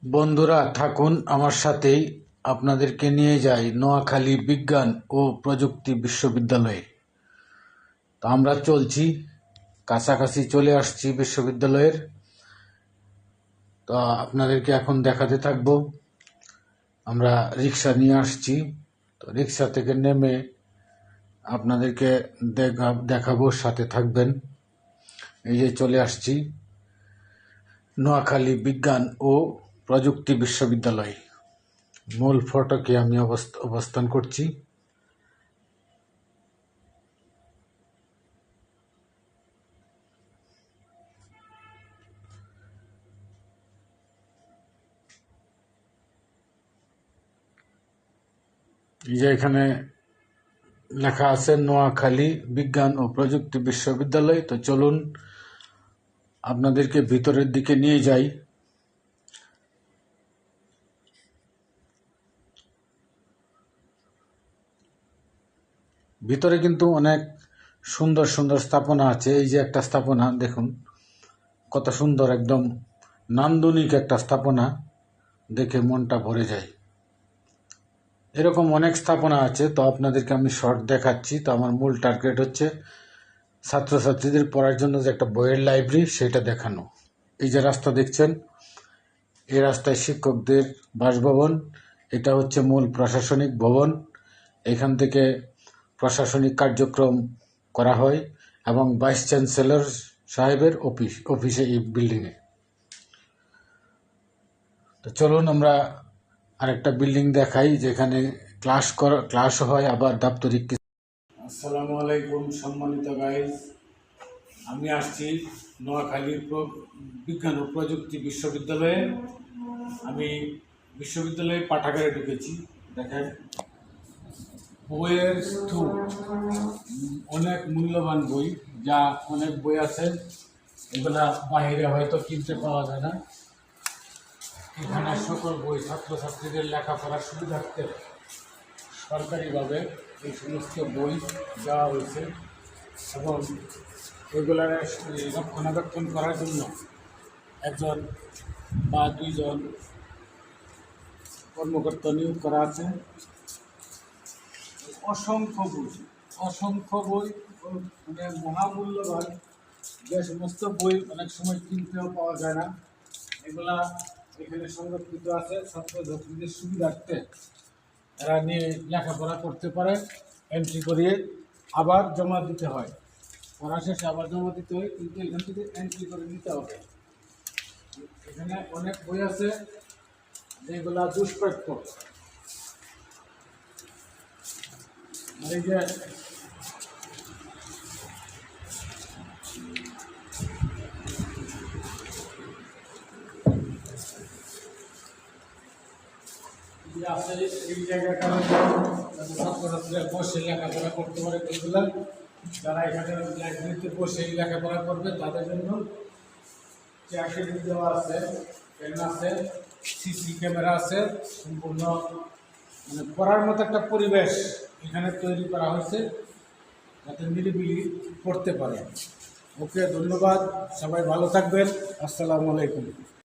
বন্ধুরা থাকুন আমার সাথেই, আপনাদেরকে নিয়ে যাই নোয়াখালী বিজ্ঞান ও প্রযুক্তি বিশ্ববিদ্যালয়ে। তো আমরা চলছি, কাছাকাছি চলে আসছি বিশ্ববিদ্যালয়ের। তো আপনাদেরকে এখন দেখাতে থাকবো। আমরা রিক্সা নিয়ে আসছি, তো রিক্সা থেকে নেমে আপনাদেরকে দেখাবো, সাথে থাকবেন। এই যে চলে আসছি নোয়াখালী বিজ্ঞান ও প্রযুক্তি বিশ্ববিদ্যালয়। মূল ফটকে আমি অবস্থান করছি। এই যে এখানে লেখা আছে নোয়াখালী বিজ্ঞান ও প্রযুক্তি বিশ্ববিদ্যালয়। তো চলুন আপনাদেরকে ভিতরের দিকে নিয়ে যাই। ভিতরে কিন্তু অনেক সুন্দর সুন্দর স্থাপনা আছে। এই যে একটা স্থাপনা দেখুন, কত সুন্দর, একদম নান্দনিক একটা স্থাপনা, দেখে মনটা ভরে যায়। এরকম অনেক স্থাপনা আছে, তো আপনাদেরকে আমি শর্ট দেখাচ্ছি। তো আমার মূল টার্গেট হচ্ছে ছাত্রছাত্রীদের পড়ার জন্য যে একটা বইয়ের লাইব্রেরি, সেটা দেখানো। এই যে রাস্তা দেখছেন, এই রাস্তায় শিক্ষকদের বাসভবন। এটা হচ্ছে মূল প্রশাসনিক ভবন। এখান থেকে প্রশাসনিক কার্যক্রম করা হয় এবং ভাইস চ্যান্সেলর সাহেবের অফিসে এই বিল্ডিংয়ে। তো চলুন আমরা আরেকটা বিল্ডিং দেখাই, যেখানে ক্লাস হয়, আবার দাপ্তরিক। আসসালামু আলাইকুম সম্মানিত গাইজ, আমি আসছি নোয়াখালী বিজ্ঞান ও প্রযুক্তি বিশ্ববিদ্যালয়ে। আমি বিশ্ববিদ্যালয়ে পাঠাগারে ঢুকেছি। দেখেন বইয়ের স্তূপ, অনেক মূল্যবান বই, যা অনেক বই আছে, এগুলা বাইরে হয়তো কিনতে পাওয়া যায় না। এখানে সকল বই ছাত্রছাত্রীদের লেখাপড়ার সুবিধার্থে সরকারিভাবে এই সমস্ত বই দেওয়া হয়েছে এবং এগুলার রক্ষণাবেক্ষণ করার জন্য একজন বা দুইজন কর্মকর্তা নিয়োগ করা আছে। অসংখ্য বই মানে মহামূল্যবান, যে সমস্ত বই অনেক সময় কিনতেও পাওয়া যায় না, এগুলা এখানে সংরক্ষিত আছে ছাত্রছাত্রীদের সুবিধার্থে। এরা নিয়ে লেখাপড়া করতে পারে, এন্ট্রি করিয়ে আবার জমা দিতে হয়, পড়া শেষে আবার জমা দিতে হয়, কিন্তু এখান থেকে এন্ট্রি করে নিতে হবে। এখানে অনেক বই আছে যেগুলা দুষ্প্রাপ্য। এই যে এই জায়গাটা ছাত্রছাত্রীরা বসে লেখাপড়া করতে পারে। এগুলা যারা এখানে লাইব্রেরিতে বসে লেখাপড়া করবে তাদের জন্য চেয়ার টেবিল দেওয়া আছে, পেন আছে, সিসি ক্যামেরা আছে, সম্পূর্ণ মানে পড়ার মতো একটা পরিবেশ এখানে তৈরি করা হয়েছে, যাতে নিরিবিলি পড়তে পারে। ওকে, ধন্যবাদ, সবাই ভালো থাকবেন। আসসালামু আলাইকুম।